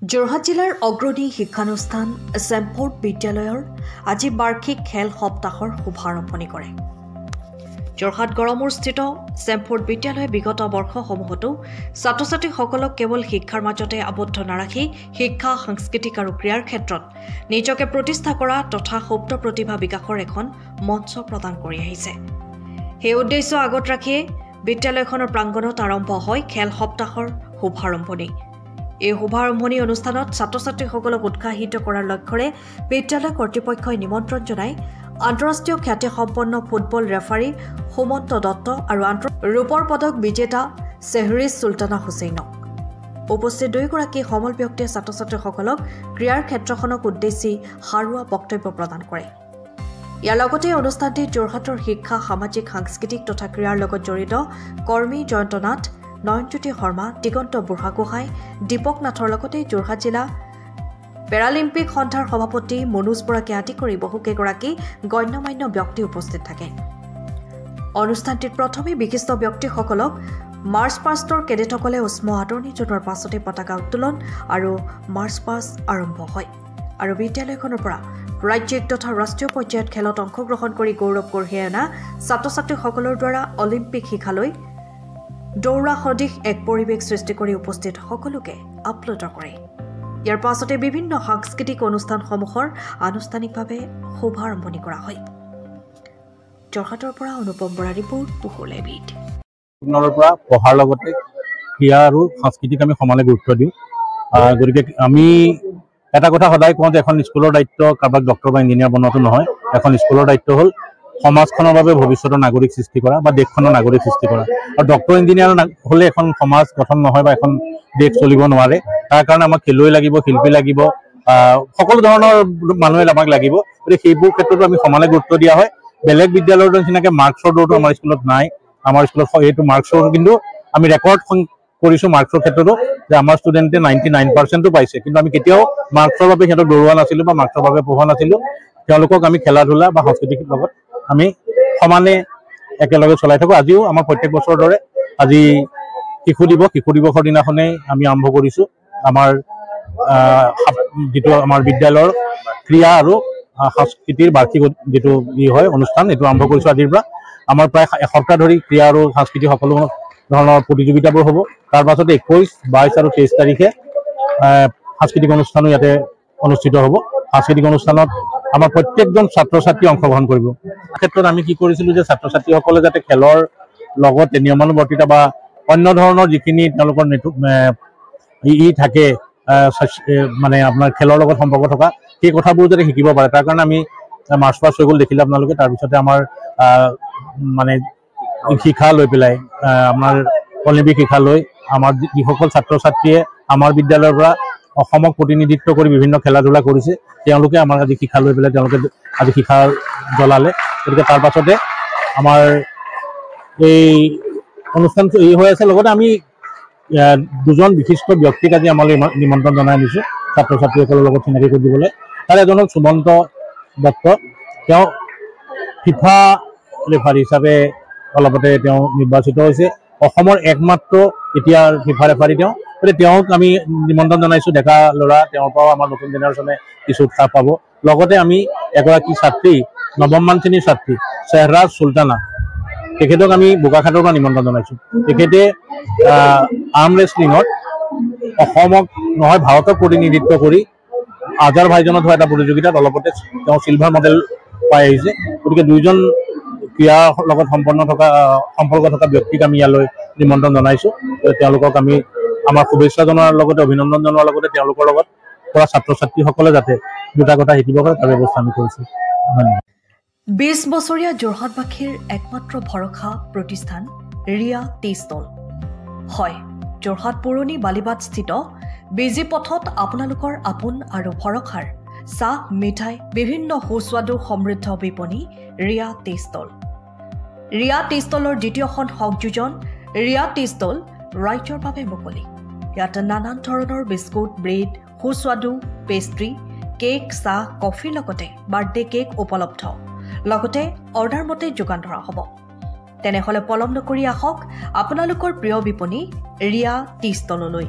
যোৰহাট জিলাৰ অগ্ৰণী শিক্ষানুষ্ঠান চেম্পৰ্ট বিদ্যালয়ৰ আজি বাৰ্ষিক খেল সপ্তাহৰ শুভাৰম্ভণি কৰে। যোৰহাট গড়মূৰস্থিত চেম্পৰ্ট বিদ্যালয়ে বিগত বৰ্ষসমূহতো ছাত্ৰ ছাত্ৰীসকলক কেৱল শিক্ষাৰ মাজতে আবদ্ধ নাৰাখি শিক্ষা, সাংস্কৃতিক আৰু ক্ৰীড়াৰ ক্ষেত্ৰত নিজকে প্ৰতিষ্ঠা কৰা তথা সুপ্ত প্ৰতিভা বিকাশৰ এখন মঞ্চ প্ৰদান কৰি আহিছে। সেই উদ্দেশ্য আগত ৰাখি বিদ্যালয়খনৰ প্ৰাংগণত আৰম্ভ হয় খেল সপ্তাহৰ শুভাৰম্ভণি। এই শুভাৰম্ভণি অনুষ্ঠানত ছাত্ৰ ছাত্ৰীসকলক উৎসাহিত কৰাৰ লক্ষ্যৰে বিদ্যালয় কৰ্তৃপক্ষই নিমন্ত্ৰণ জনাই আন্তঃৰাষ্ট্ৰীয় খ্যাতিসম্পন্ন ফুটবল ৰেফাৰী সুমন্ত দত্ত আৰু ৰূপৰ পদক বিজেতা চেহৰিজ চুলতানা হুছেইনক। উপস্থিত দুয়োগৰাকী সমল ব্যক্তিয়ে ছাত্ৰ ছাত্ৰীসকলক ক্ৰীড়াৰ ক্ষেত্ৰখনক উদ্দেশ্যি সাৰুৱা বক্তব্য প্ৰদান কৰে। ইয়াৰ লগতে অনুষ্ঠানটিত যোৰহাটৰ শিক্ষা, সামাজিক, সাংস্কৃতিক তথা ক্ৰীড়াৰ লগত জড়িত কৰ্মী জয়ন্ত নাথ, নয়নজ্যোতি শৰ্মা, দিগন্ত বুঢ়াগোহাঁই, দীপক নাথৰ লগতে যোৰহাট জিলা পেৰালিম্পিক সন্থাৰ সভাপতি মনোজ বৰাকে আদি কৰি বহুকেইগৰাকী গণ্যমান্য ব্যক্তি উপস্থিত থাকে। অনুষ্ঠানটিত প্ৰথমে বিশিষ্ট ব্যক্তিসকলক মাৰ্চ পাষ্টৰ কেডেটসকলে উষ্ম আদৰণি জনোৱাৰ পাছতে পতাকা উত্তোলন আৰু মাৰ্চ পাষ্ট আৰম্ভ হয় আৰু বিদ্যালয়খনৰ পৰা ৰাজ্যিক তথা ৰাষ্ট্ৰীয় পৰ্যায়ত খেলত অংশগ্ৰহণ কৰি গৌৰৱ কঢ়িয়াই অনা ছাত্ৰ ছাত্ৰীসকলৰ দ্বাৰা অলিম্পিক শিখালৈ দৌৰা সদৃশ এক পৰিৱেশ সৃষ্টি কৰি উপস্থিত সকলোকে আপ্লুত কৰে। ইয়াৰ পাছতে বিভিন্ন সাংস্কৃতিক অনুষ্ঠানসমূহৰ আনুষ্ঠানিকভাৱে শুভাৰম্ভণি কৰা হয়। যোৰহাটৰ পৰা অনুপম বৰা ৰিপৰ্ট, পুহুৰ লাইভিত। পৰা পঢ়াৰ লগতে ক্ৰীড়া আৰু সাংস্কৃতিক আমি সমানে গুৰুত্ব দিওঁ। গতিকে আমি এটা কথা সদায় কওঁ যে এখন স্কুলৰ দায়িত্ব কাৰোবাক ডক্টৰ বা ইঞ্জিনিয়াৰ বনোৱাটো নহয়। এখন স্কুলৰ দায়িত্ব হ'ল সমাজখনৰ বাবে ভৱিষ্যতৰ নাগৰিক সৃষ্টি কৰা বা দেশখনৰ নাগৰিক সৃষ্টি কৰা। আৰু ডক্টৰ ইঞ্জিনিয়াৰ হ'লে এখন সমাজ গঠন নহয় বা এখন দেশ চলিব নোৱাৰে। তাৰ কাৰণে আমাক খেলুৱৈ লাগিব, শিল্পী লাগিব, সকলো ধৰণৰ মানুহে আমাক লাগিব। গতিকে সেইবোৰ ক্ষেত্ৰতো আমি সমানে গুৰুত্ব দিয়া হয়। বেলেগ বিদ্যালয়ৰ নিচিনাকৈ মাৰ্কছৰ দৌৰটো আমাৰ স্কুলত নাই। আমাৰ স্কুলত এইটো মাৰ্কছৰ কিন্তু আমি ৰেকৰ্ড কৰিছোঁ মাৰ্কছৰ ক্ষেত্ৰতো যে আমাৰ ষ্টুডেণ্টে 99% পাইছে। কিন্তু আমি কেতিয়াও মাৰ্কছৰ বাবে সিহঁতক দৌৰোৱা নাছিলোঁ বা মাৰ্কছৰ বাবে পঢ়োৱা নাছিলোঁ। তেওঁলোকক আমি খেলা ধূলা বা সাংস্কৃতিক লগত আমি সমানে একেলগে চলাই থাকোঁ। আজিও আমাৰ প্ৰত্যেক বছৰৰ দৰে আজি শিশু দিৱসৰ দিনাখনেই আমি আৰম্ভ কৰিছোঁ আমাৰ যিটো আমাৰ বিদ্যালয়ৰ ক্ৰীড়া আৰু সংস্কৃতিৰ বাৰ্ষিক যিটো হয় অনুষ্ঠান, এইটো আৰম্ভ কৰিছোঁ আজিৰ পৰা। আমাৰ প্ৰায় এসপ্তাহ ধৰি ক্ৰীড়া আৰু সাংস্কৃতিক সকলো ধৰণৰ প্ৰতিযোগিতাবোৰ হ'ব। তাৰ পাছতে 21, 22 আৰু 23 তাৰিখে সাংস্কৃতিক অনুষ্ঠানো ইয়াতে অনুষ্ঠিত হ'ব। সাংস্কৃতিক অনুষ্ঠানত আমাৰ প্ৰত্যেকজন ছাত্ৰ ছাত্ৰী অংশগ্ৰহণ কৰিব। ক্ষেত্ৰত আমি কি কৰিছিলোঁ যে ছাত্ৰ ছাত্ৰীসকলে যাতে খেলৰ লগতে নিয়মানুৱৰ্তিতা বা অন্য ধৰণৰ যিখিনি তেওঁলোকৰ থাকে মানে আপোনাৰ খেলৰ লগত সম্পৰ্ক থকা সেই কথাবোৰ যাতে শিকিব পাৰে, তাৰ কাৰণে আমি মাৰ্চ পাষ্ট হৈ গ'ল দেখিলে আপোনালোকে। তাৰপিছতে আমাৰ মানে শিক্ষা লৈ পেলাই আমাৰ অলিম্পিক শিক্ষা লৈ আমাৰ যিসকল ছাত্ৰ ছাত্ৰীয়ে আমাৰ বিদ্যালয়ৰ পৰা অসমক প্ৰতিনিধিত্ব কৰি বিভিন্ন খেলা ধূলা কৰিছে, তেওঁলোকে আমাৰ আজি শিক্ষা লৈ পেলাই তেওঁলোকে আজি শিক্ষা জ্বলালে। গতিকে তাৰ পাছতে আমাৰ এই অনুষ্ঠানটো হৈ আছে। লগতে আমি দুজন বিশিষ্ট ব্যক্তিক আজি আমালৈ নিমন্ত্ৰণ জনাই আনিছোঁ ছাত্ৰ ছাত্ৰীসকলৰ লগত চিনাকি কৰি দিবলৈ। তাৰ এজন হ'ল সুমন্ত দত্ত। তেওঁ ফিফা ৰেফাৰী হিচাপে অলপতে তেওঁ নিৰ্বাচিত হৈছে। অসমৰ একমাত্ৰ এতিয়া ফিফা ৰেফাৰী তেওঁ। গতিকে তেওঁক আমি নিমন্ত্ৰণ জনাইছোঁ। ডেকা ল'ৰা, তেওঁৰ পৰাও আমাৰ নতুন জেনেৰেশ্যনে কিছু উৎসাহ পাব। লগতে আমি এগৰাকী ছাত্ৰী, নৱমমান শ্ৰেণীৰ ছাত্ৰী চেহৰাজ চুলতানা, তেখেতক আমি বোকাখাটৰ পৰা নিমন্ত্ৰণ জনাইছোঁ। তেখেতে আৰ্ম ৰেচলিঙত অসমক নহয় ভাৰতক প্ৰতিনিধিত্ব কৰি আজাৰবাইজানত হোৱা এটা প্ৰতিযোগিতাত অলপতে তেওঁ চিলভাৰ মেডেল পাই আহিছে। গতিকে দুয়োজন ক্ৰীড়াৰ লগত সম্পৰ্ক থকা ব্যক্তিক আমি ইয়ালৈ নিমন্ত্ৰণ জনাইছোঁ। তেওঁলোকক আমি আমাৰ শুভেচ্ছা জনোৱাৰ লগতে অভিনন্দন জনোৱাৰ লগতে তেওঁলোকৰ লগত পৰা ছাত্ৰ ছাত্ৰীসকলে যাতে দুটা কথা শিকিব পাৰে তাৰ ব্যৱস্থা আমি কৰিছোঁ। ধন্যবাদ। 20 বছৰীয়া যোৰহাটবাসীৰ একমাত্ৰ ভৰসা প্ৰতিষ্ঠান ৰিয়া টি ষ্টল। হয়, যোৰহাট পুৰণি বালিবাটস্থিত বিজি পথত আপোনালোকৰ আপোন আৰু ভৰসাৰ চাহ, মিঠাই, বিভিন্ন সুস্বাদু সমৃদ্ধ বিপণী ৰিয়া টি ষ্টল। ৰিয়া টি ষ্টলৰ দ্বিতীয়খন সংযোজন ৰিয়া টি ষ্টল ৰাইজৰ বাবে মুকলি। ইয়াত নানান ধৰণৰ বিস্কুট, ব্ৰেড, সুস্বাদু পেষ্ট্ৰি, কেক, চাহ, কফিৰ লগতে বাৰ্থডে কেক উপলব্ধ। লগতে অৰ্ডাৰ মতে যোগান ধৰা হ'ব। তেনেহ'লে পলম নকৰি আহক আপোনালোকৰ প্ৰিয় বিপণী ৰিয়া টি ষ্টললৈ।